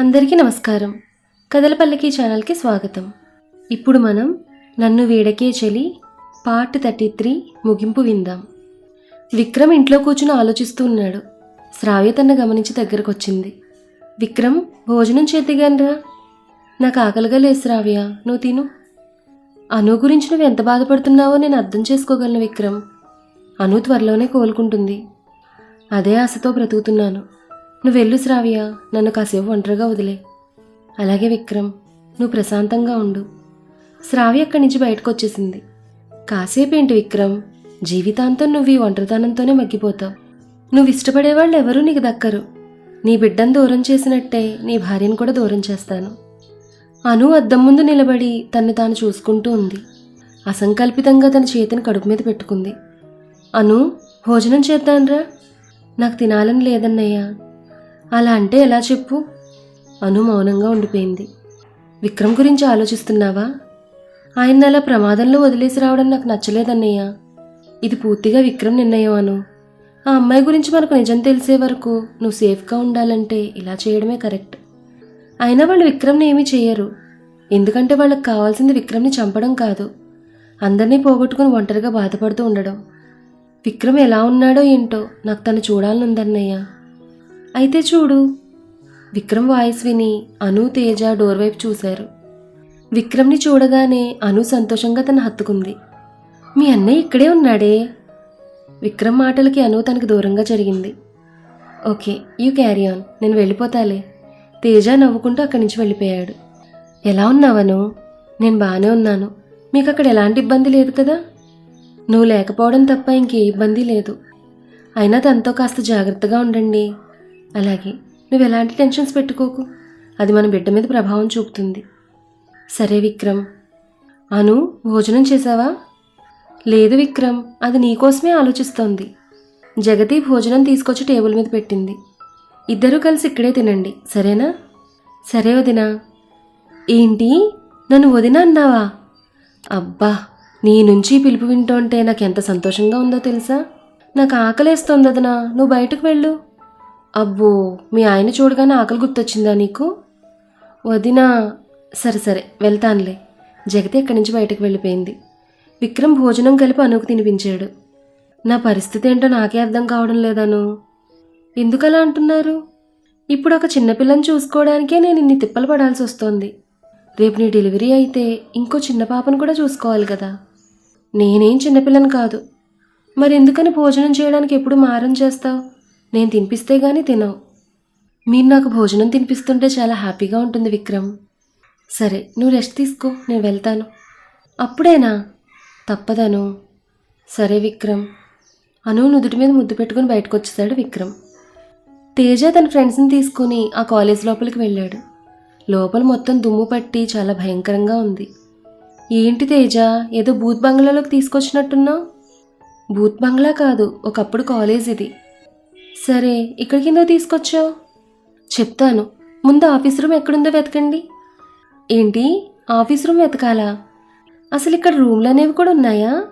అందరికీ నమస్కారం. కథల పల్లకి ఛానల్కి స్వాగతం. ఇప్పుడు మనం నన్ను వీడకే చెలి పార్ట్ 33 ముగింపు విందాం. విక్రమ్ ఇంట్లో కూర్చుని ఆలోచిస్తూ ఉన్నాడు. శ్రావ్య తన గమనించి దగ్గరకు వచ్చింది. విక్రమ్, భోజనం చేద్దిగానరా. నాకు ఆకలిగా లేదు శ్రావ్య, నువ్వు తిను. అను గురించి నువ్వు ఎంత బాధపడుతున్నావో నేను అర్థం చేసుకోగలను విక్రమ్. అను త్వరలోనే కోలుకుంటుంది. అదే ఆశతో బ్రతుకుతున్నాను. నువ్వు వెళ్ళు శ్రావ్య, నన్ను కాసేపు ఒంటరిగా వదిలే. అలాగే విక్రమ్, నువ్వు ప్రశాంతంగా ఉండు. శ్రావ్య అక్కడి నుంచి బయటకు వచ్చేసింది. కాసేపు ఏంటి విక్రమ్, జీవితాంతం నువ్వు ఈ ఒంటరితనంతోనే మగ్గిపోతావు. నువ్వు ఇష్టపడేవాళ్ళు ఎవరూ నీకు దక్కరు. నీ బిడ్డను దూరం చేసినట్టే నీ భార్యను కూడా దూరం చేస్తాను. అను అద్దం ముందు నిలబడి తన్ని తాను చూసుకుంటూ ఉంది. అసంకల్పితంగా తన చేతిని కడుపు మీద పెట్టుకుంది. అను, భోజనం చేద్దాన్రా. నాకు తినాలని లేదన్నయ్యా. అలా అంటే ఎలా చెప్పు? అను మౌనంగా ఉండిపోయింది. విక్రమ్ గురించి ఆలోచిస్తున్నావా? ఆయన అలా ప్రమాదంలో వదిలేసి రావడం నాకు నచ్చలేదన్నయ్య. ఇది పూర్తిగా విక్రమ్ నిర్ణయం అను. ఆ అమ్మాయి గురించి మనకు నిజం తెలిసే వరకు నువ్వు సేఫ్గా ఉండాలంటే ఇలా చేయడమే కరెక్ట్. అయినా వాళ్ళు విక్రమ్ని ఏమీ చేయరు. ఎందుకంటే వాళ్ళకి కావాల్సింది విక్రమ్ని చంపడం కాదు, అందరినీ పోగొట్టుకుని ఒంటరిగా బాధపడుతూ ఉండడం. విక్రమ్ ఎలా ఉన్నాడో ఏంటో నాకు తను చూడాలనుందన్నయ్య. అయితే చూడు. విక్రమ్ వాయిస్ విని అను, తేజ డోర్ వైపు చూశారు. విక్రమ్ని చూడగానే అను సంతోషంగా తను హత్తుకుంది. మీ అన్నయ్య ఇక్కడే ఉన్నాడే. విక్రమ్ మాటలకి అను తనకి దూరంగా జరిగింది. ఓకే, యూ క్యారీ ఆన్, నేను వెళ్ళిపోతాలే. తేజ నవ్వుకుంటూ అక్కడి నుంచి వెళ్ళిపోయాడు. ఎలా ఉన్నావను? నేను బాగానే ఉన్నాను. మీకు అక్కడ ఎలాంటి ఇబ్బంది లేదు కదా? నువ్వు లేకపోవడం తప్ప ఇంకే ఇబ్బంది లేదు. అయినా తనతో కాస్త జాగ్రత్తగా ఉండండి. అలాగే, నువ్వు ఎలాంటి టెన్షన్స్ పెట్టుకోకు, అది మన బిడ్డ మీద ప్రభావం చూపుతుంది. సరే విక్రమ్. అను, భోజనం చేశావా? లేదు విక్రమ్, అది నీకోసమే ఆలోచిస్తోంది. జగతి భోజనం తీసుకొచ్చి టేబుల్ మీద పెట్టింది. ఇద్దరూ కలిసి ఇక్కడే తినండి, సరేనా? సరే వదినా. ఏంటి, నన్ను వదినా అన్నావా? అబ్బా, నీ నుంచి పిలుపు వింటోంటే నాకు ఎంత సంతోషంగా ఉందో తెలుసా. నాకు ఆకలేస్తోంది వదినా, నువ్వు బయటకు వెళ్ళు. అబ్బో, మీ ఆయన చూడగానే ఆకలి గుర్తొచ్చిందా నీకు? వదినా. సరే సరే, వెళ్తానులే. జగతి అక్కడి నుంచి బయటకు వెళ్ళిపోయింది. విక్రమ్ భోజనం కలిపి అనుకు తినిపించాడు. నా పరిస్థితి ఏంటో నాకే అర్థం కావడం లేదను. ఎందుకలా అంటున్నారు? ఇప్పుడు ఒక చిన్నపిల్లని చూసుకోవడానికే నేను ఇన్ని తిప్పలు పడాల్సి వస్తోంది. రేపు నీ డెలివరీ అయితే ఇంకో చిన్న పాపను కూడా చూసుకోవాలి కదా. నేనేం చిన్నపిల్లని కాదు. మరి ఎందుకని భోజనం చేయడానికి ఎప్పుడు మారం చేస్తావు? నేను తినిపిస్తే గానీ తినవు. మీరు నాకు భోజనం తినిపిస్తుంటే చాలా హ్యాపీగా ఉంటుంది విక్రమ్. సరే, నువ్వు రెస్ట్ తీసుకో, నేను వెళ్తాను. అప్పుడేనా? తప్పదను. సరే విక్రమ్. అను నుదుటి మీద ముద్దు పెట్టుకుని బయటకు వచ్చేసాడు విక్రమ్. తేజ తన ఫ్రెండ్స్ని తీసుకుని ఆ కాలేజ్ లోపలికి వెళ్ళాడు. లోపల మొత్తం దుమ్ము పట్టి చాలా భయంకరంగా ఉంది. ఏంటి తేజ, ఏదో బూత్ బంగ్లాలోకి తీసుకొచ్చినట్టున్నావు? బూత్ బంగ్లా కాదు, ఒకప్పుడు కాలేజ్ ఇది. సరే, ఇక్కడికి ఎందుకు తీసుకొచ్చావు? చెప్తాను, ముందు ఆఫీస్ రూమ్ ఎక్కడుందో వెతకండి. ఏంటి, ఆఫీస్ రూమ్ వెతకాలా? అసలు ఇక్కడ రూమ్లు అనేవి కూడా ఉన్నాయా?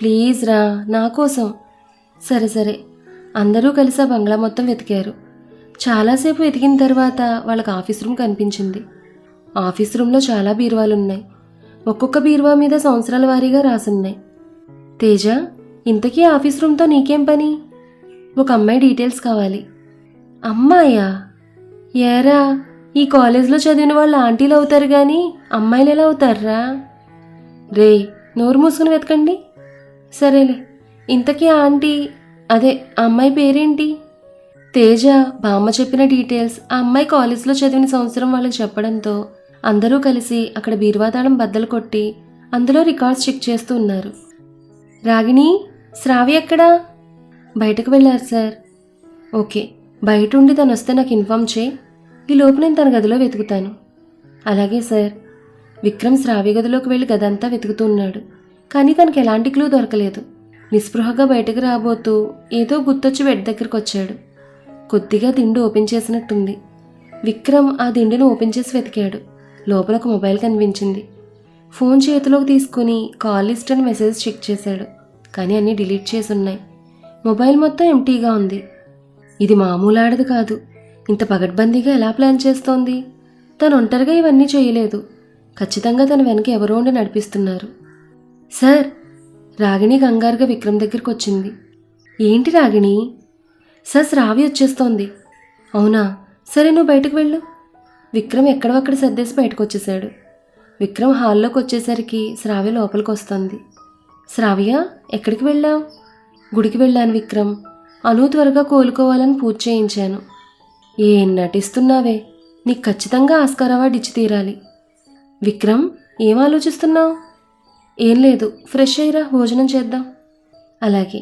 ప్లీజ్ రా, నా కోసం. సరే సరే. అందరూ కలిసి ఆ బంగ్లా మొత్తం వెతికారు. చాలాసేపు వెతికిన తర్వాత వాళ్ళకి ఆఫీస్ రూమ్ కనిపించింది. ఆఫీస్ రూమ్లో చాలా బీరువాలు ఉన్నాయి. ఒక్కొక్క బీరువా మీద సంవత్సరాల వారీగా రాసున్నాయి. తేజ, ఇంతకీ ఆఫీస్ రూమ్తో నీకేం పని? ఒక అమ్మాయి డీటెయిల్స్ కావాలి. అమ్మాయా? ఏరా, ఈ కాలేజ్లో చదివిన వాళ్ళు ఆంటీలు అవుతారు కానీ అమ్మాయిలు ఎలా అవుతారా? రే, నోరు మూసుకుని వెతకండి. సరేలే. ఇంతకీ ఆంటీ, అదే ఆ అమ్మాయి పేరేంటి? తేజ బామ్మ చెప్పిన డీటెయిల్స్ ఆ అమ్మాయి కాలేజ్లో చదివిన సంవత్సరం వాళ్ళకి చెప్పడంతో అందరూ కలిసి అక్కడ బీరువాతాళం బద్దలు కొట్టి అందులో రికార్డ్స్ చెక్ చేస్తూ ఉన్నారు. రాగిణి, శ్రావ్య ఎక్కడా? బయటకు వెళ్ళారు సార్. ఓకే, బయట ఉండి తను వస్తే నాకు ఇన్ఫామ్ చేయి. ఈ లోపు నేను తన గదిలో వెతుకుతాను. అలాగే సార్. విక్రమ్ శ్రావ్య గదిలోకి వెళ్ళి గదంతా వెతుకుతూ ఉన్నాడు. కానీ తనకు ఎలాంటి క్లూ దొరకలేదు. నిస్పృహగా బయటకు రాబోతూ ఏదో గుర్తొచ్చి బెడ్ దగ్గరకు వచ్చాడు. కొద్దిగా దిండు ఓపెన్ చేసినట్టుంది. విక్రమ్ ఆ దిండును ఓపెన్ చేసి వెతికాడు. లోపల ఒక మొబైల్ కనిపించింది. ఫోన్ చేతిలోకి తీసుకుని కాల్ లిస్ట్ అని మెసేజ్ చెక్ చేశాడు. కానీ అన్నీ డిలీట్ చేసి ఉన్నాయి. మొబైల్ మొత్తం ఎంటీగా ఉంది. ఇది మామూలు ఆడది కాదు. ఇంత పగడ్బందీగా ఎలా ప్లాన్ చేస్తోంది? తను ఒంటరిగా ఇవన్నీ చేయలేదు. ఖచ్చితంగా తన వెనక ఎవరో ఉండి నడిపిస్తున్నారు. సార్, రాగిణి కంగారుగా విక్రమ్ దగ్గరికి వచ్చింది. ఏంటి రాగిణి? సార్, శ్రావ్య వచ్చేస్తోంది. అవునా, సరే నువ్వు బయటకు వెళ్ళు. విక్రమ్ ఎక్కడవక్కడ సర్దేసి బయటకు వచ్చేశాడు. విక్రమ్ హాల్లోకి వచ్చేసరికి శ్రావ్య లోపలికి వస్తుంది. శ్రావ్య, ఎక్కడికి వెళ్ళావు? గుడికి వెళ్ళాను విక్రమ్. అను త్వరగా కోలుకోవాలని పూజ చేయించాను. ఏం నటిస్తున్నావే? నీకు ఖచ్చితంగా ఆస్కార్ అవార్డు ఇచ్చి తీరాలి. విక్రమ్, ఏం ఆలోచిస్తున్నావు? ఏం లేదు, ఫ్రెష్ అయ్యిరా, భోజనం చేద్దాం. అలాగే.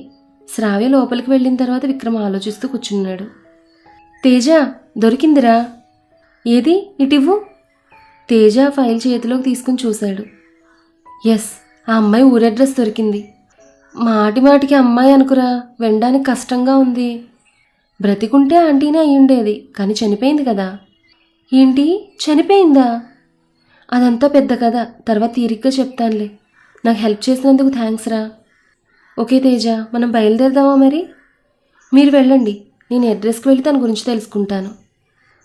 శ్రావ్య లోపలికి వెళ్ళిన తర్వాత విక్రమ్ ఆలోచిస్తూ కూర్చున్నాడు. తేజ, దొరికిందిరా. ఏది, ఇటివ్వు. తేజ ఫైల్ చేతిలోకి తీసుకుని చూశాడు. ఎస్, ఆ అమ్మాయి ఊరి అడ్రస్ దొరికింది. మాటి మాటికి అమ్మాయి అనుకురా, వినడానికి కష్టంగా ఉంది. బ్రతికుంటే ఆంటీనే అయ్యుండేది, కానీ చనిపోయింది కదా. ఏంటి, చనిపోయిందా? అదంతా పెద్ద కథ, తర్వాత తీరిగ్గా చెప్తానులే. నాకు హెల్ప్ చేసినందుకు థ్యాంక్స్ రా. ఓకే తేజ, మనం బయలుదేరదామా మరి? మీరు వెళ్ళండి, నేను అడ్రస్కి వెళ్ళి తన గురించి తెలుసుకుంటాను.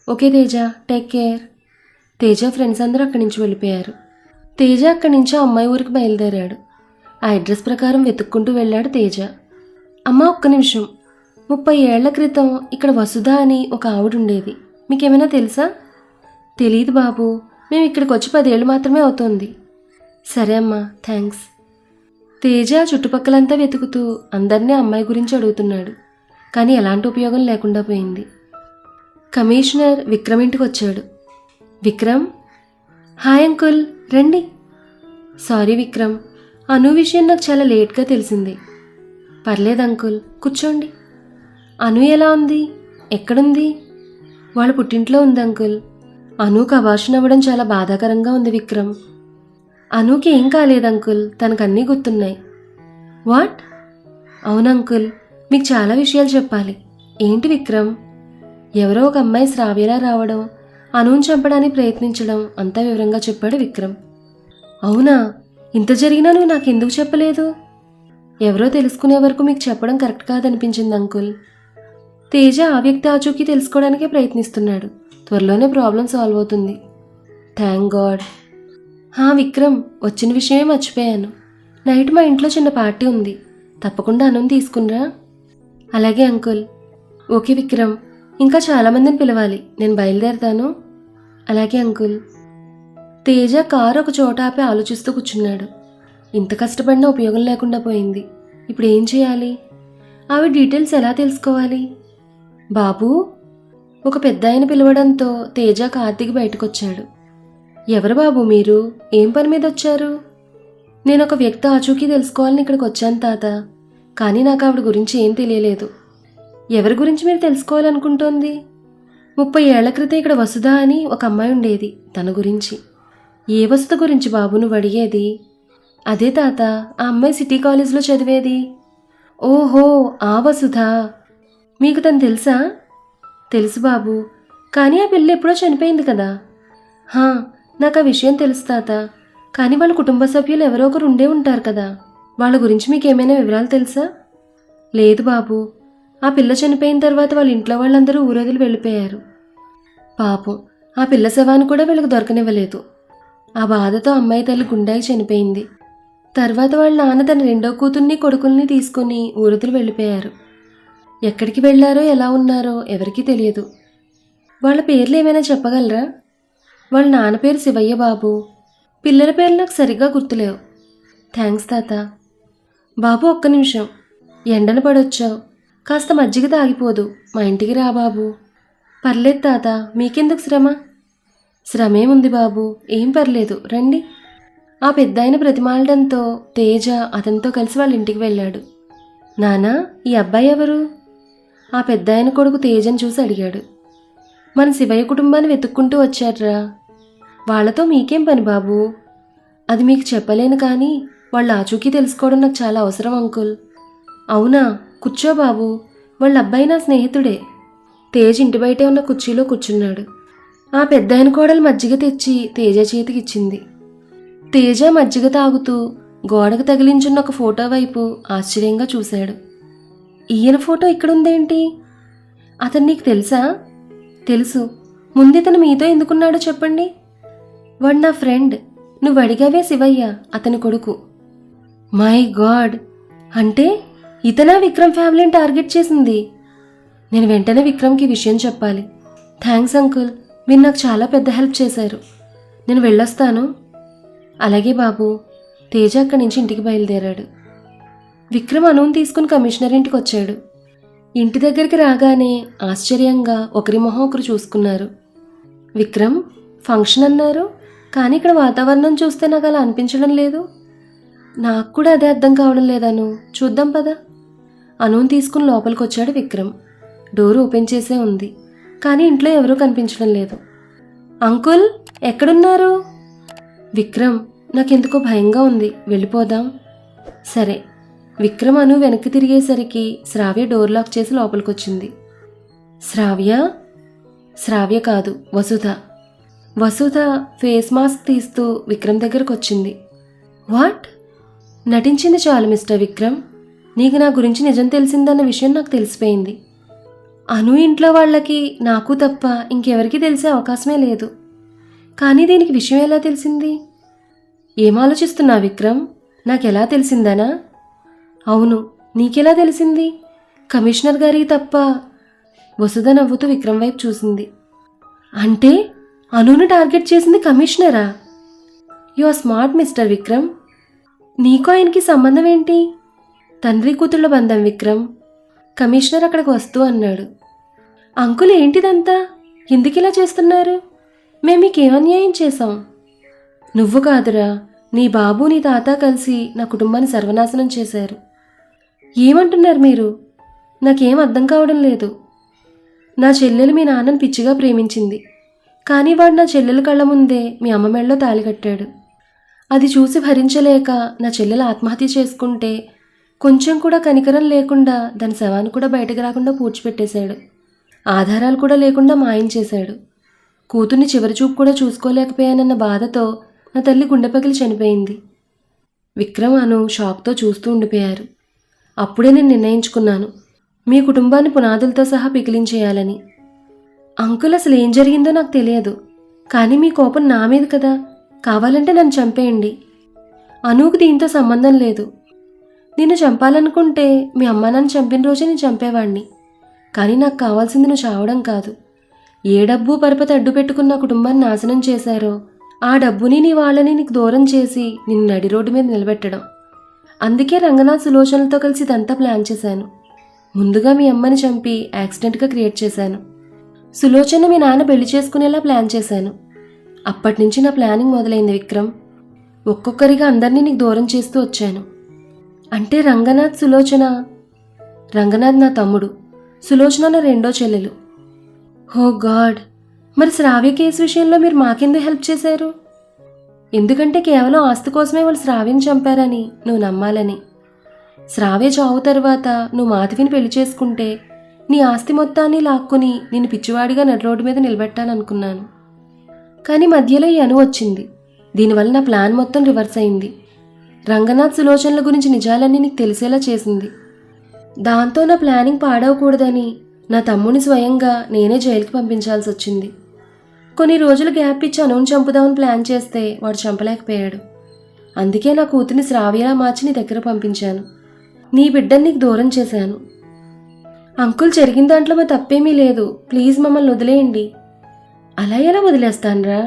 Okay Teja, take care. Teja friends అందరూ అక్కడి నుంచి వెళ్ళిపోయారు. తేజ అక్కడి నుంచి ఆ అమ్మాయి ఊరికి బయలుదేరాడు. ఆ అడ్రస్ ప్రకారం వెతుక్కుంటూ వెళ్ళాడు తేజ. అమ్మ, ఒక్క నిమిషం. 30 ఏళ్ల క్రితం ఇక్కడ వసుధ అని ఒక ఆవిడ ఉండేది. మీకేమైనా తెలుసా? తెలీదు బాబు, మేము ఇక్కడికి వచ్చి 10 ఏళ్ళు మాత్రమే అవుతోంది. సరే అమ్మా, థ్యాంక్స్. తేజ చుట్టుపక్కలంతా వెతుకుతూ అందరినీ అమ్మాయి గురించి అడుగుతున్నాడు. కానీ ఎలాంటి ఉపయోగం లేకుండా పోయింది. కమిషనర్ విక్రమ్ ఇంటికి వచ్చాడు. విక్రమ్, హాయ్ అంకుల్, రండి. సారీ విక్రమ్, అను విషయం నాకు చాలా లేట్గా తెలిసింది. పర్లేదు అంకుల్, కూర్చోండి. అను ఎలా ఉంది? ఎక్కడుంది? వాళ్ళ పుట్టింట్లో ఉంది అంకుల్. అనుకు అబార్షన్ అవ్వడం చాలా బాధాకరంగా ఉంది విక్రమ్. అనుకి ఏం కాలేదు అంకుల్, తనకు అన్నీ గుర్తున్నాయి. వాట్? అవును అంకుల్, మీకు చాలా విషయాలు చెప్పాలి. ఏంటి విక్రమ్? ఎవరో ఒక అమ్మాయి శ్రావ్యలా రావడం, అనుని చంపడానికి ప్రయత్నించడం అంతా వివరంగా చెప్పాడు విక్రమ్. అవునా? ఇంత జరిగినా నువ్వు నాకెందుకు చెప్పలేదు? ఎవరో తెలుసుకునే వరకు మీకు చెప్పడం కరెక్ట్ కాదనిపించింది అంకుల్. తేజ ఆ వ్యక్తి ఆచూకీ తెలుసుకోవడానికే ప్రయత్నిస్తున్నాడు. త్వరలోనే ప్రాబ్లం సాల్వ్ అవుతుంది. Thank god. విక్రమ్, వచ్చిన విషయమే మర్చిపోయాను. నైట్ మా ఇంట్లో చిన్న పార్టీ ఉంది, తప్పకుండా అన్నం తీసుకునిరా. అలాగే అంకుల్. ఓకే విక్రమ్, ఇంకా చాలామందిని పిలవాలి, నేను బయలుదేరతాను. అలాగే అంకుల్. తేజ కారు ఒక చోట ఆపి ఆలోచిస్తూ కూర్చున్నాడు. ఇంత కష్టపడినా ఉపయోగం లేకుండా పోయింది. ఇప్పుడు ఏం చేయాలి? ఆవిడ డీటెయిల్స్ ఎలా తెలుసుకోవాలి? బాబు, ఒక పెద్ద ఆయన పిలవడంతో తేజ కార్తీక్ బయటకొచ్చాడు. ఎవరు బాబు మీరు? ఏం పని మీద వచ్చారు? నేను ఒక వ్యక్తి ఆచూకీ తెలుసుకోవాలని ఇక్కడికి వచ్చాను తాత, కానీ నాకు ఆవిడ గురించి ఏం తెలియలేదు. ఎవరి గురించి మీరు తెలుసుకోవాలనుకుంటోంది? 30 ఏళ్ల క్రితం ఇక్కడ వసుధ అని ఒక అమ్మాయి ఉండేది, తన గురించి. ఏ వసుధ గురించి బాబు నువ్వు అడిగేది? అదే తాత, ఆ అమ్మాయి సిటీ కాలేజ్లో చదివేది. ఓహో, ఆ వసుధ. మీకు తను తెలుసా? తెలుసు బాబు, కానీ ఆ పిల్ల ఎప్పుడో చనిపోయింది కదా. నాకు ఆ విషయం తెలుసు తాత, కానీ వాళ్ళ కుటుంబ సభ్యులు ఎవరో ఒకరు ఉండే ఉంటారు కదా, వాళ్ళ గురించి మీకేమైనా వివరాలు తెలుసా? లేదు బాబు, ఆ పిల్ల చనిపోయిన తర్వాత వాళ్ళ ఇంట్లో వాళ్ళందరూ ఊరొదిలి వెళ్ళిపోయారు. పాపం, ఆ పిల్ల శవాన్ని కూడా వీళ్ళకి దొరకనివ్వలేదు. ఆ బాధతో అమ్మాయి తల్లి గుండాయి చనిపోయింది. తర్వాత వాళ్ళ నాన్న తన 2వ కూతుర్ని కొడుకుల్ని తీసుకుని ఊరొదిలి వెళ్ళిపోయారు. ఎక్కడికి వెళ్లారో ఎలా ఉన్నారో ఎవరికీ తెలియదు. వాళ్ళ పేర్లు ఏమైనా చెప్పగలరా? వాళ్ళ నాన్న పేరు శివయ్య బాబు, పిల్లల పేర్లు నాకు సరిగ్గా గుర్తులేవు. థ్యాంక్స్ తాత. బాబు, ఒక్క నిమిషం. ఎండన పడొచ్చావు, కాస్త మజ్జిగ తాగిపోదు, మా ఇంటికి రా బాబు. పర్లేదు తాత, మీకెందుకు శ్రమ? శ్రమేముంది బాబు, ఏం పర్లేదు, రండి. ఆ పెద్దాయన బ్రతిమాలడంతో తేజ అతనితో కలిసి వాళ్ళ ఇంటికి వెళ్ళాడు. నానా, ఈ అబ్బాయి ఎవరు? ఆ పెద్దాయన కొడుకు తేజని చూసి అడిగాడు. మన శివయ్య కుటుంబాన్ని వెతుక్కుంటూ వచ్చాడ్రా. వాళ్లతో మీకేం పని బాబు? అది మీకు చెప్పలేను, కానీ వాళ్ళ ఆచూకీ తెలుసుకోవడం నాకు చాలా అవసరం అంకుల్. అవునా? కూర్చో బాబు, వాళ్ళ అబ్బాయి నా స్నేహితుడే. తేజ్ ఇంటి బయటే ఉన్న కుర్చీలో కూర్చున్నాడు. ఆ పెద్దాయన కోడలు మజ్జిగ తెచ్చి తేజ చేతికిచ్చింది. తేజ మజ్జిగ తాగుతూ గోడకు తగిలించున్న ఒక ఫోటో వైపు ఆశ్చర్యంగా చూశాడు. ఈయన ఫోటో ఇక్కడుందేంటి? అతను నీకు తెలుసా? తెలుసు. ముందితను మీతో ఎందుకున్నాడో చెప్పండి. వాడు నా ఫ్రెండ్. నువ్వు అడిగావే శివయ్య, అతని కొడుకు. మై గాడ్, అంటే ఇతనా విక్రమ్ ఫ్యామిలీని టార్గెట్ చేసింది? నేను వెంటనే విక్రమ్కి విషయం చెప్పాలి. థ్యాంక్స్ అంకుల్, మీరు నాకు చాలా పెద్ద హెల్ప్ చేశారు. నేను వెళ్ళొస్తాను. అలాగే బాబు. తేజ అక్కడి నుంచి ఇంటికి బయలుదేరాడు. విక్రమ్ అనువుని తీసుకుని కమిషనర్ ఇంటికి వచ్చాడు. ఇంటి దగ్గరికి రాగానే ఆశ్చర్యంగా ఒకరి మొహం ఒకరు చూసుకున్నారు. విక్రమ్, ఫంక్షన్ అన్నారు, కానీ ఇక్కడ వాతావరణం చూస్తే నాకు అలా అనిపించడం లేదు. నాకు కూడా అదే అర్థం కావడం లేదను. చూద్దాం పద. అనువుని తీసుకుని లోపలికి వచ్చాడు విక్రమ్. డోర్ ఓపెన్ చేసే ఉంది, కానీ ఇంట్లో ఎవరూ కనిపించడం లేదు. అంకుల్, ఎక్కడున్నారు? విక్రమ్, నాకెందుకో భయంగా ఉంది, వెళ్ళిపోదాం. సరే. విక్రమ్ అను వెనక్కి తిరిగేసరికి శ్రావ్య డోర్ లాక్ చేసి లోపలికొచ్చింది. శ్రావ్య? శ్రావ్య కాదు, వసుధ. వసుధ ఫేస్ మాస్క్ తీస్తూ విక్రమ్ దగ్గరకు వచ్చింది. వాట్? నటించింది చాలు మిస్టర్ విక్రమ్. నీకు నా గురించి నిజం తెలిసిందన్న విషయం నాకు తెలిసిపోయింది. అను ఇంట్లో వాళ్ళకి నాకు తప్ప ఇంకెవరికి తెలిసే అవకాశమే లేదు. కానీ దీనికి విషయం ఎలా తెలిసింది? ఏం ఆలోచిస్తున్నా విక్రమ్? నాకెలా తెలిసిందనా? అవును, నీకెలా తెలిసింది? కమిషనర్ గారికి తప్ప. వసుధ నవ్వుతూ విక్రమ్ వైపు చూసింది. అంటే అనును టార్గెట్ చేసింది కమిషనరా? You are smart mister Vikram. నీకు ఆయనకి సంబంధం ఏంటి? తండ్రి కూతుళ్ళ బంధం విక్రమ్. కమిషనర్ అక్కడికి వస్తూ అన్నాడు. అంకుల్, ఏంటిదంతా? ఎందుకిలా చేస్తున్నారు? మేము మీకేమన్యాయం చేశాం? నువ్వు కాదురా, నీ బాబు నీ తాత కలిసి నా కుటుంబాన్ని సర్వనాశనం చేశారు. ఏమంటున్నారు మీరు? నాకేం అర్థం కావడం లేదు. నా చెల్లెలు మీ నాన్నని పిచ్చిగా ప్రేమించింది, కానీ వాడు నా చెల్లెల కళ్ళ ముందే మీ అమ్మ మెడలో తాళి కట్టాడు. అది చూసి భరించలేక నా చెల్లెలు ఆత్మహత్య చేసుకుంటే కొంచెం కూడా కనికరం లేకుండా దాని శవాన్ని కూడా బయటకు రాకుండా పూడ్చిపెట్టేశాడు. ఆధారాలు కూడా లేకుండా మాయం చేశాడు. కూతుర్ని చివరి చూపు కూడా చూసుకోలేకపోయానన్న బాధతో నా తల్లి గుండె పగిలి చనిపోయింది. విక్రమ్ అను షాక్తో చూస్తూ ఉండిపోయారు. అప్పుడే నేను నిర్ణయించుకున్నాను, మీ కుటుంబాన్ని పునాదులతో సహా పికిలించేయాలని. అంకుల్, అసలు ఏం జరిగిందో నాకు తెలియదు, కానీ మీ కోపం నా మీద కదా. కావాలంటే నన్ను చంపేయండి. అనుకు దీంతో సంబంధం లేదు. నిన్ను చంపాలనుకుంటే మీ అమ్మ నన్ను చంపిన రోజే నేను చంపేవాణ్ణి. కానీ నాకు కావాల్సింది నువ్వు చావడం కాదు. ఏ డబ్బు పరపతి అడ్డు పెట్టుకున్న కుటుంబాన్ని నాశనం చేశారో ఆ డబ్బుని నీ వాళ్ళని నీకు దూరం చేసి నిన్ను నడి రోడ్డు మీద నిలబెట్టడం. అందుకే రంగనాథ్ సులోచనలతో కలిసి ఇదంతా ప్లాన్ చేశాను. ముందుగా మీ అమ్మని చంపి యాక్సిడెంట్గా క్రియేట్ చేశాను. సులోచన మీ నాన్న పెళ్లి చేసుకునేలా ప్లాన్ చేశాను. అప్పటి నుంచి నా ప్లానింగ్ మొదలైంది విక్రమ్. ఒక్కొక్కరిగా అందరినీ నీకు దూరం చేస్తూ వచ్చాను. అంటే రంగనాథ్, సులోచన. రంగనాథ్ నా తమ్ముడు, సులోచన నా రెండో చెల్లెలు. ఓ గాడ్, మరి శ్రావ్య కేసు విషయంలో మీరు మాకెందుకు హెల్ప్ చేశారు? ఎందుకంటే కేవలం ఆస్తి కోసమే వాళ్ళు శ్రావ్యని చంపారని నువ్వు నమ్మాలని. శ్రావ్య చావు తర్వాత నువ్వు మాధవిని పెళ్లి చేసుకుంటే నీ ఆస్తి మొత్తాన్ని లాక్కుని నిన్ను పిచ్చివాడిగా నడి రోడ్డు మీద నిలబెట్టాలనుకున్నాను. కానీ మధ్యలో ఈ అను వచ్చింది. దీనివల్ల నా ప్లాన్ మొత్తం రివర్స్ అయింది. రంగనాథ్ సులోచనల గురించి నిజాలన్నీ నీకు తెలిసేలా చేసింది. దాంతో నా ప్లానింగ్ పాడవకూడదని నా తమ్ముని స్వయంగా నేనే జైలుకి పంపించాల్సి వచ్చింది. కొన్ని రోజులు గ్యాప్ ఇచ్చి అనువుని చంపుదామని ప్లాన్ చేస్తే వాడు చంపలేకపోయాడు. అందుకే నా కూతుర్ని శ్రావ్యలా మార్చి నీ దగ్గర పంపించాను. నీ బిడ్డని నీకు దూరం చేశాను. అంకుల్, జరిగిన దాంట్లో మా తప్పేమీ లేదు. ప్లీజ్ మమ్మల్ని వదిలేయండి. అలా ఎలా వదిలేస్తానురా?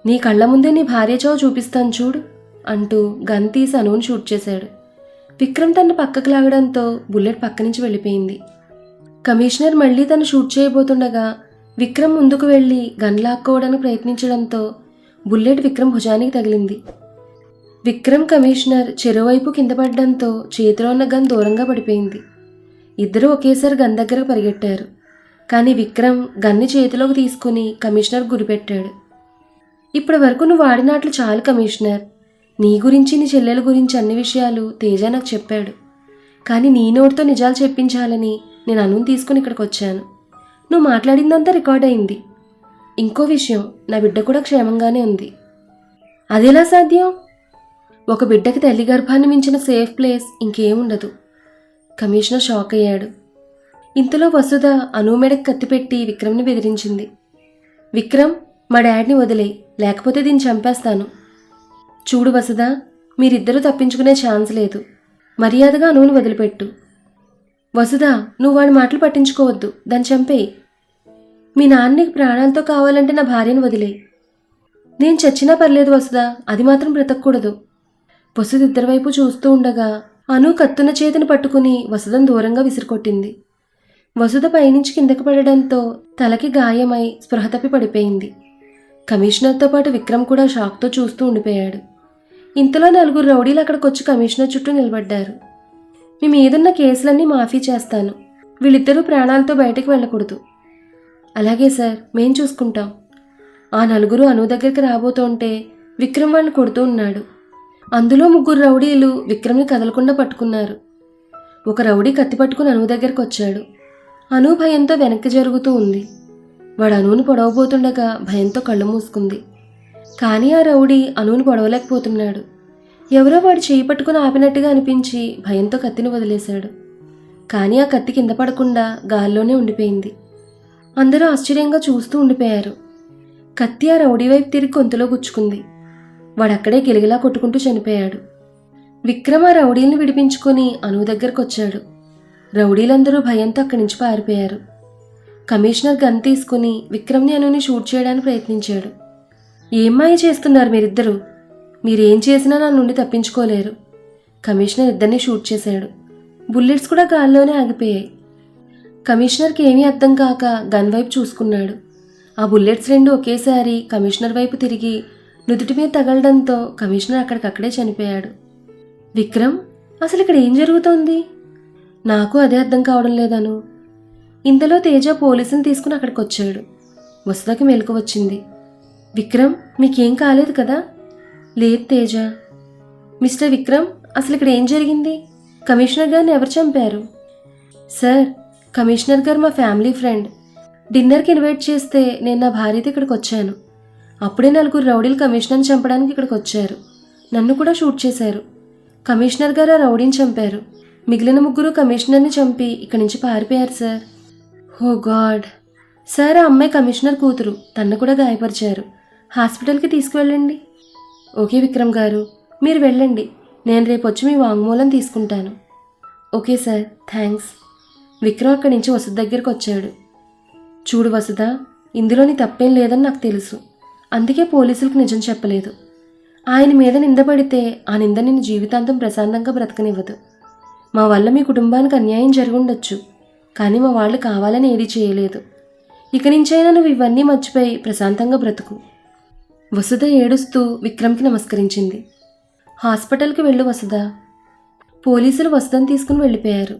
నీ కళ్ళ ముందే నీ భార్య చావు చూపిస్తాను చూడు అంటూ గన్ తీసి అనువుని షూట్ చేశాడు. విక్రమ్ తను పక్కకు లాగడంతో బుల్లెట్ పక్క నుంచి వెళ్ళిపోయింది. కమిషనర్ మళ్లీ తను షూట్ చేయబోతుండగా విక్రమ్ ముందుకు వెళ్ళి గన్ లాక్కోవడానికి ప్రయత్నించడంతో బుల్లెట్ విక్రమ్ భుజానికి తగిలింది. విక్రమ్, కమిషనర్ చెరువైపు కింద పడ్డంతో చేతిలో ఉన్న గన్ దూరంగా పడిపోయింది. ఇద్దరూ ఒకేసారి గన్ దగ్గరకు పరిగెట్టారు. కానీ విక్రమ్ గన్ని చేతిలోకి తీసుకుని కమిషనర్ గురిపెట్టాడు. ఇప్పటి వరకు నువ్వు వాడినట్లు చాలు కమిషనర్. నీ గురించి, నీ చెల్లెల గురించి అన్ని విషయాలు తేజ నాకు చెప్పాడు. కానీ నీ నోటితో నిజాలు చెప్పించాలని నేను అనుని తీసుకుని ఇక్కడికి వచ్చాను. నువ్వు మాట్లాడిందంతా రికార్డ్ అయింది. ఇంకో విషయం, నా బిడ్డ కూడా క్షేమంగానే ఉంది. అదెలా సాధ్యం? ఒక బిడ్డకి తల్లి గర్భాన్ని మించిన సేఫ్ ప్లేస్ ఇంకేముండదు. కమిషనర్ షాక్ అయ్యాడు. ఇంతలో వసుధ అను మెడకు కత్తి పెట్టి విక్రమ్ని బెదిరించింది. విక్రమ్, మా డాడ్ని వదిలేయ్, లేకపోతే దీన్ని చంపేస్తాను. చూడు వసుధ, మీరిద్దరూ తప్పించుకునే ఛాన్స్ లేదు. మర్యాదగా అనువును వదిలిపెట్టు. వసుధ, నువ్వు వాడి మాటలు పట్టించుకోవద్దు, దాన్ని చంపేయి. మీ నాన్న నీకు ప్రాణాలతో కావాలంటే నా భార్యను వదిలేయి. నేను చచ్చినా పర్లేదు వసుధ, అది మాత్రం బ్రతకూడదు. వసుధ ఇద్దరి వైపు చూస్తూ ఉండగా అను కత్తున్న చేతిని పట్టుకుని వసుధను దూరంగా విసిరికొట్టింది. వసుధ పైనుంచి కిందకి పడడంతో తలకి గాయమై స్పృహ తప్పి పడిపోయింది. కమిషనర్తో పాటు విక్రమ్ కూడా షాక్తో చూస్తూ ఉండిపోయాడు. ఇంతలో 4 రౌడీలు అక్కడికొచ్చి కమిషనర్ చుట్టూ నిలబడ్డారు. మీ మీదున్న కేసులన్నీ మాఫీ చేస్తాను, వీళ్ళిద్దరూ ప్రాణాలతో బయటకు వెళ్ళకూడదు. అలాగే సార్, మేం చూసుకుంటాం. ఆ 4 అను దగ్గరికి రాబోతుంటే విక్రమ్ వాళ్ళని కొడుతూ ఉన్నాడు. అందులో 3 రౌడీలు విక్రమ్ని కదలకుండా పట్టుకున్నారు. ఒక రౌడీ కత్తి పట్టుకుని అను దగ్గరికి వచ్చాడు. అను భయంతో వెనక్కి జరుగుతూ ఉంది. వాడు అనువుని పొడవబోతుండగా భయంతో కళ్ళు మూసుకుంది. కానీ ఆ రౌడీ అనువుని పొడవలేకపోతున్నాడు. ఎవరో వాడు చేయి పట్టుకుని ఆపినట్టుగా అనిపించి భయంతో కత్తిని వదిలేశాడు. కానీ ఆ కత్తి కింద పడకుండా గాల్లోనే ఉండిపోయింది. అందరూ ఆశ్చర్యంగా చూస్తూ ఉండిపోయారు. కత్తి ఆ రౌడీ వైపు తిరిగి గొంతులో గుచ్చుకుంది. వాడక్కడే గిలగిలా కొట్టుకుంటూ చనిపోయాడు. విక్రమ్ ఆ రౌడీల్ని విడిపించుకొని అను దగ్గరకు వచ్చాడు. రౌడీలందరూ భయంతో అక్కడి నుంచి పారిపోయారు. కమిషనర్ గన్ తీసుకుని విక్రమ్ని అనుని షూట్ చేయడానికి ప్రయత్నించాడు. ఏం మాయ చేస్తున్నారు మీరిద్దరూ? మీరేం చేసినా నా నుండి తప్పించుకోలేరు. కమిషనర్ ఇద్దరిని షూట్ చేశాడు. బుల్లెట్స్ కూడా గాల్లోనే ఆగిపోయాయి. కమిషనర్కి ఏమీ అర్థం కాక గన్ వైపు చూసుకున్నాడు. ఆ బుల్లెట్స్ 2 ఒకేసారి కమిషనర్ వైపు తిరిగి నుదుటి మీద తగలడంతో కమిషనర్ అక్కడికక్కడే చనిపోయాడు. విక్రమ్, అసలు ఇక్కడ ఏం జరుగుతోంది? నాకు అదే అర్థం కావడం లేదను. ఇంతలో తేజ పోలీసుని తీసుకుని అక్కడికి వచ్చాడు. వసుధకి మెలకు వచ్చింది. విక్రమ్, మీకేం కాలేదు కదా? లేదు తేజ. మిస్టర్ విక్రమ్, అసలు ఇక్కడ ఏం జరిగింది? కమిషనర్ గారిని ఎవరు చంపారు? సార్, కమిషనర్ గారు మా ఫ్యామిలీ ఫ్రెండ్. డిన్నర్కి ఇన్వైట్ చేస్తే నేను నా భార్యతో ఇక్కడికి వచ్చాను. అప్పుడే 4 రౌడీలు కమిషనర్ని చంపడానికి ఇక్కడికి వచ్చారు. నన్ను కూడా షూట్ చేశారు. కమిషనర్ గారు ఆ రౌడీని చంపారు. మిగిలిన 3 కమిషనర్ని చంపి ఇక్కడి నుంచి పారిపోయారు సార్. ఓ గాడ్. సార్, ఆ అమ్మాయి కమిషనర్ కూతురు, తన్ను కూడా గాయపరిచారు. హాస్పిటల్కి తీసుకువెళ్ళండి. ఓకే విక్రమ్ గారు, మీరు వెళ్ళండి. నేను రేపు వచ్చి మీ వాంగ్మూలం తీసుకుంటాను. Okay sir, thanks. విక్రమ్ అక్కడి నుంచి వసుధ దగ్గరికి వచ్చాడు. చూడు వసుధ, ఇందులో నీ తప్పేం లేదని నాకు తెలుసు. అందుకే పోలీసులకు నిజం చెప్పలేదు. ఆయన మీద నిందపడితే ఆ నింద నిన్ను జీవితాంతం ప్రశాంతంగా బ్రతకనివ్వదు. మా వల్ల మీ కుటుంబానికి అన్యాయం జరుగుండొచ్చు, కానీ మా వాళ్ళు కావాలని ఏదీ చేయలేదు. ఇక నుంచైనా నువ్వు ఇవన్నీ మర్చిపోయి ప్రశాంతంగా బ్రతుకు. వసుధ ఏడుస్తూ విక్రమ్కి నమస్కరించింది. హాస్పిటల్కి వెళ్ళు వసుధ. పోలీసులు వసుధని తీసుకుని వెళ్ళిపోయారు.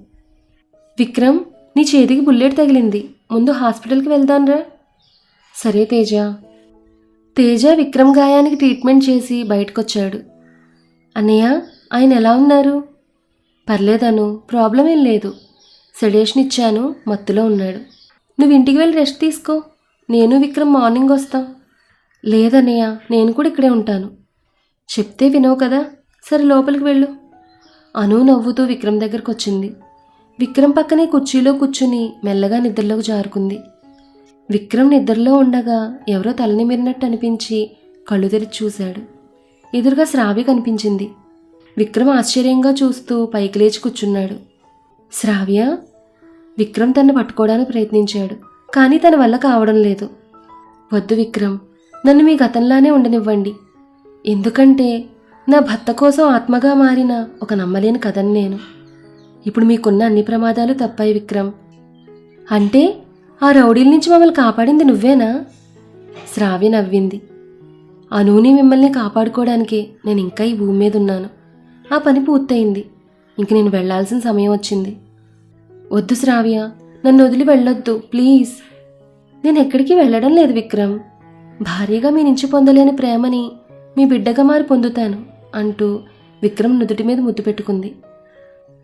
విక్రమ్, నీ చేతికి బుల్లెట్ తగిలింది, ముందు హాస్పిటల్కి వెళ్దాన్రా. సరే తేజ. తేజ విక్రమ్ గాయానికి ట్రీట్మెంట్ చేసి బయటకొచ్చాడు. అన్నయ్య, ఆయన ఎలా ఉన్నారు? పర్లేదను, ప్రాబ్లం ఏం లేదు. సెడేషన్ ఇచ్చాను, మత్తులో ఉన్నాడు. నువ్వు ఇంటికి వెళ్ళి రెస్ట్ తీసుకో. నేను విక్రమ్ మార్నింగ్ వస్తాం. లేదన్నయ్య, నేను కూడా ఇక్కడే ఉంటాను. చెప్తే వినవు కదా. సరే, లోపలికి వెళ్ళు. అను నవ్వుతూ విక్రమ్ దగ్గరకు వచ్చింది. విక్రమ్ పక్కనే కుర్చీలో కూర్చుని మెల్లగా నిద్రలోకి జారుకుంది. విక్రమ్ నిద్రలో ఉండగా ఎవరో తలనిమిరినట్టు అనిపించి కళ్ళు తెరిచి చూశాడు. ఎదురుగా శ్రావ్య కనిపించింది. విక్రమ్ ఆశ్చర్యంగా చూస్తూ పైకి లేచి కూర్చున్నాడు. శ్రావ్య? విక్రమ్ తన్ను పట్టుకోవడానికి ప్రయత్నించాడు, కానీ తన వల్ల కావడం లేదు. వద్దు విక్రమ్, నన్ను మీ గతంలానే ఉండనివ్వండి. ఎందుకంటే నా భర్త కోసం ఆత్మగా మారిన ఒక నమ్మలేని కథని నేను. ఇప్పుడు మీకున్న అన్ని ప్రమాదాలు తప్పాయి విక్రమ్. అంటే ఆ రౌడీల నుంచి మమ్మల్ని కాపాడింది నువ్వేనా? శ్రావ్య నవ్వింది. అనుని మిమ్మల్ని కాపాడుకోవడానికే నేను ఇంకా ఈ భూమి మీద ఉన్నాను. ఆ పని పూర్తయింది. ఇంక నేను వెళ్లాల్సిన సమయం వచ్చింది. వద్దు శ్రావ్య, నన్ను వదిలి వెళ్ళొద్దు ప్లీజ్. నేను ఎక్కడికి వెళ్ళడం లేదు విక్రమ్. భార్యగా మీ నుంచి పొందలేని ప్రేమని మీ బిడ్డగా మారి పొందుతాను అంటూ విక్రమ్ నుదుటి మీద ముద్దు పెట్టుకుంది.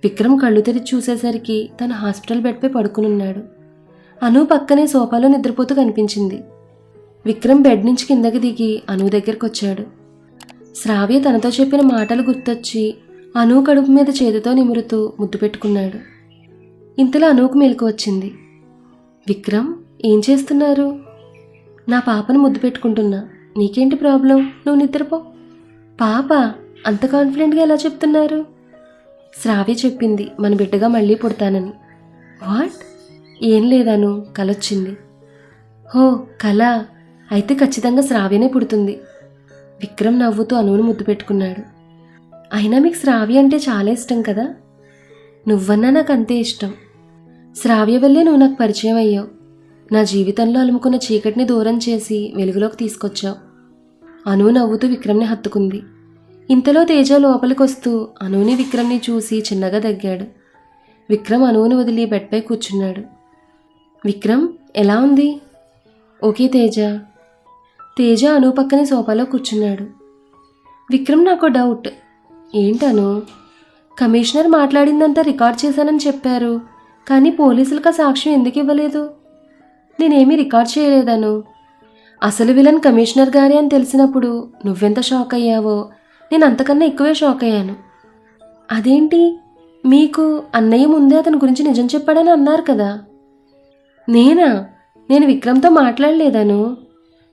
విక్రమ్ కళ్ళు తెరిచి చూసేసరికి తన హాస్పిటల్ బెడ్పై పడుకునున్నాడు. అను పక్కనే సోఫాలో నిద్రపోతూ కనిపించింది. విక్రమ్ బెడ్ నుంచి కిందకి దిగి అను దగ్గరకు వచ్చాడు. శ్రావ్య తనతో చెప్పిన మాటలు గుర్తొచ్చి అను కడుపు మీద చేతితో నిమురుతూ ముద్దు పెట్టుకున్నాడు. ఇంతలో అనూకు మెలకు వచ్చింది. విక్రమ్, ఏం చేస్తున్నారు? నా పాపను ముద్దు పెట్టుకుంటున్నా. నీకేంటి ప్రాబ్లం? నువ్వు నిద్రపో. పాప? అంత కాన్ఫిడెంట్గా ఎలా చెప్తున్నారు? శ్రావ్య చెప్పింది మన బిడ్డగా మళ్ళీ పుడతానని. వాట్? ఏం లేదను, కలొచ్చింది. హో, కళ? అయితే ఖచ్చితంగా శ్రావ్యనే పుడుతుంది. విక్రమ్ నవ్వుతూ అనువును ముద్దు పెట్టుకున్నాడు. అయినా మీకు శ్రావ్య అంటే చాలా ఇష్టం కదా? నువ్వన్నా నాకు అంతే ఇష్టం. శ్రావ్య వల్లే నువ్వు నాకు పరిచయం అయ్యావు. నా జీవితంలో అలుముకున్న చీకటిని దూరం చేసి వెలుగులోకి తీసుకొచ్చావు. అను నవ్వుతూ విక్రమ్ని హత్తుకుంది. ఇంతలో తేజ లోపలికొస్తూ అనుని విక్రమ్ని చూసి చిన్నగా దగ్గాడు. విక్రమ్ అనువుని వదిలి బెడ్పై కూర్చున్నాడు. విక్రమ్, ఎలా ఉంది? ఓకే తేజ. తేజ అను పక్కనే సోఫాలో కూర్చున్నాడు. విక్రమ్, నాకు డౌట్. ఏంటను? కమిషనర్ మాట్లాడిందంతా రికార్డ్ చేశానని చెప్పారు, కానీ పోలీసులకు ఆ సాక్ష్యం ఎందుకు ఇవ్వలేదు? నేనేమీ రికార్డ్ చేయలేదను. అసలు విలన్ కమిషనర్ గారే అని తెలిసినప్పుడు నువ్వెంత షాక్ అయ్యావో నేను అంతకన్నా ఎక్కువే షాక్ అయ్యాను. అదేంటి, మీకు అన్నయ్య ముందే అతని గురించి నిజం చెప్పాడని అన్నారు కదా? నేనా? నేను విక్రమ్తో మాట్లాడలేదను.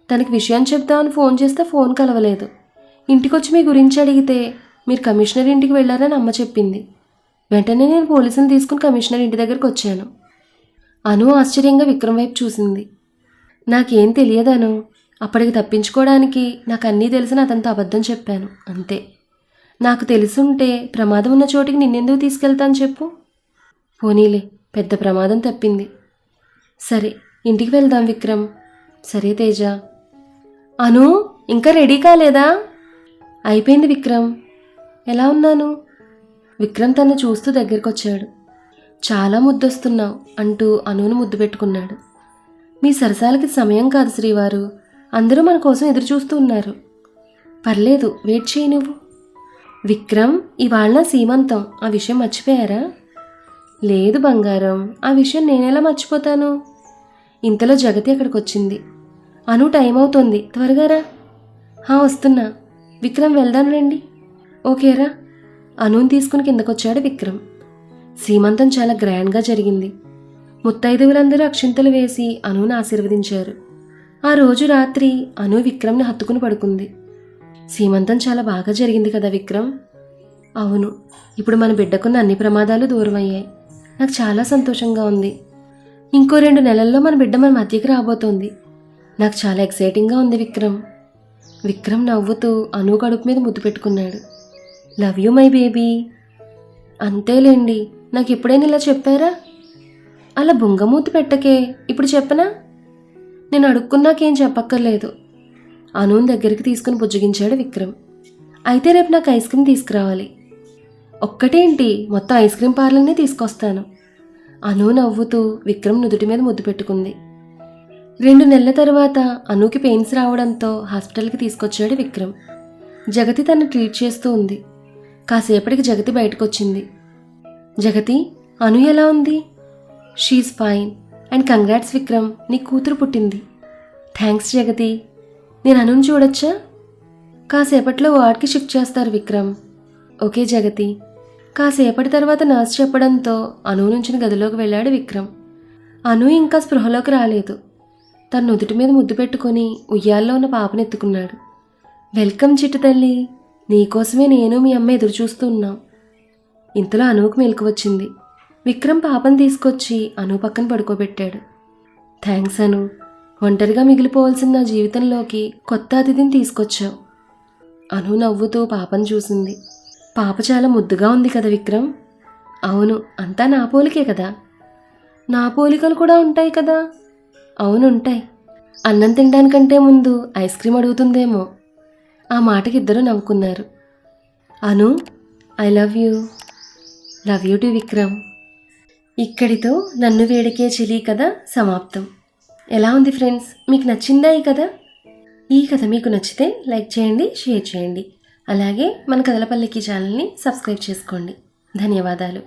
తనకి విషయం చెప్దామని ఫోన్ చేస్తే ఫోన్ కలవలేదు. ఇంటికొచ్చి మీ గురించి అడిగితే మీరు కమిషనర్ ఇంటికి వెళ్ళారని అమ్మ చెప్పింది. వెంటనే నేను పోలీసుని తీసుకుని కమిషనర్ ఇంటి దగ్గరికి వచ్చాను. అను ఆశ్చర్యంగా విక్రమ్ వైపు చూసింది. నాకేం తెలియదను. అప్పటికి తప్పించుకోవడానికి నాకు అన్నీ తెలిసిన అతనితో అబద్ధం చెప్పాను, అంతే. నాకు తెలుసుంటే ప్రమాదం ఉన్న చోటికి నిన్నెందుకు తీసుకెళ్తాను చెప్పు? పోనీలే, పెద్ద ప్రమాదం తప్పింది. సరే, ఇంటికి వెళ్దాం విక్రమ్. సరే తేజ. అను, ఇంకా రెడీ కాలేదా? అయిపోయింది విక్రమ్. ఎలా ఉన్నాను? విక్రమ్ తను చూస్తూ దగ్గరికొచ్చాడు. చాలా ముద్దొస్తున్నావు అంటూ అనును ముద్దు పెట్టుకున్నాడు. మీ సరసాలకి సమయం కాదు శ్రీవారు. అందరూ మన కోసం ఎదురు చూస్తూ ఉన్నారు. పర్లేదు, వెయిట్ చేయి నువ్వు. విక్రమ్, ఇవాళ నా సీమంతం. ఆ విషయం మర్చిపోయారా? లేదు బంగారం, ఆ విషయం నేనెలా మర్చిపోతాను? ఇంతలో జగతి అక్కడికి వచ్చింది. అను, టైం అవుతోంది, త్వరగా రా. వస్తున్నా. విక్రమ్, వెళ్దాం రండి. ఓకేరా. అనుని తీసుకుని కిందకొచ్చాడు విక్రమ్. సీమంతం చాలా గ్రాండ్గా జరిగింది. ముత్తైదువులందరూ అక్షింతలు వేసి అనుని ఆశీర్వదించారు. ఆ రోజు రాత్రి అను విక్రమ్ని హత్తుకుని పడుకుంది. సీమంతం చాలా బాగా జరిగింది కదా విక్రమ్? అవును, ఇప్పుడు మన బిడ్డకున్న అన్ని ప్రమాదాలు దూరం అయ్యాయి. నాకు చాలా సంతోషంగా ఉంది. ఇంకో 2 నెలల్లో మన బిడ్డ మన మధ్యకి రాబోతోంది. నాకు చాలా ఎక్సైటింగ్గా ఉంది విక్రమ్. విక్రమ్ నవ్వుతూ అను కడుపు మీద ముద్దు పెట్టుకున్నాడు. Love you my baby. అంతేలేండి, నాకు ఎప్పుడైనా ఇలా చెప్పారా? అలా బొంగమూతి పెట్టకే, ఇప్పుడు చెప్పనా? నేను అడుక్కున్నాకేం చెప్పక్కర్లేదు. అనుని దగ్గరికి తీసుకుని బుజ్జగించాడు విక్రమ్. అయితే రేపు నాకు ఐస్ క్రీమ్ తీసుకురావాలి. ఒక్కటేంటి, మొత్తం ఐస్ క్రీమ్ పార్లర్నే తీసుకొస్తాను. అను నవ్వుతూ విక్రమ్ నుదుటి మీద ముద్దు పెట్టుకుంది. 2 నెలల తర్వాత అనుకి పెయిన్స్ రావడంతో హాస్పిటల్కి తీసుకొచ్చాడు విక్రమ్. జగతి తను ట్రీట్ చేస్తూ ఉంది. కాసేపటికి జగతి బయటకొచ్చింది. జగతి, అను ఎలా ఉంది? She's fine and congrats Vikram, నీ కూతురు పుట్టింది. థ్యాంక్స్ జగతి. నేను అనుని చూడొచ్చా? కాసేపట్లో వార్డ్కి షిఫ్ట్ చేస్తారు విక్రమ్. ఓకే జగతి. కాసేపటి తర్వాత నర్స్ చెప్పడంతో అను నుంచి గదిలోకి వెళ్ళాడు విక్రమ్. అను ఇంకా స్పృహలోకి రాలేదు. తన నుదుటి మీద ముద్దు పెట్టుకొని ఉయ్యాల్లో ఉన్న పాపనెత్తుకున్నాడు. వెల్కమ్ చిట్టు తల్లి, నీకోసమే నేను మీ అమ్మ ఎదురు చూస్తూ ఉన్నాం. ఇంతలో అనుకు మెలకు వచ్చింది. విక్రమ్ పాపను తీసుకొచ్చి అను పక్కన పడుకోబెట్టాడు. థ్యాంక్స్ అను, ఒంటరిగా మిగిలిపోవాల్సిన నా జీవితంలోకి కొత్త అతిథిని తీసుకొచ్చావు. అను నవ్వుతూ పాపను చూసింది. పాప చాలా ముద్దుగా ఉంది కదా విక్రమ్? అవును, అంతా నా పోలికే కదా. నా పోలికలు కూడా ఉంటాయి కదా? అవును ఉంటాయి. అన్నం తినడానికంటే ముందు ఐస్ క్రీమ్ అడుగుతుందేమో. ఆ మాటకి ఇద్దరు నవ్వుకున్నారు. Anu, I love you. Love you too Vikram. ఇక్కడితో నన్ను వేడికే చెలి కథ సమాప్తం. ఎలా ఉంది ఫ్రెండ్స్, మీకు నచ్చిందా ఈ కథ? ఈ కథ మీకు నచ్చితే లైక్ చేయండి, షేర్ చేయండి. అలాగే మన కథల పల్లకి ఛానల్ని సబ్స్క్రైబ్ చేసుకోండి. ధన్యవాదాలు.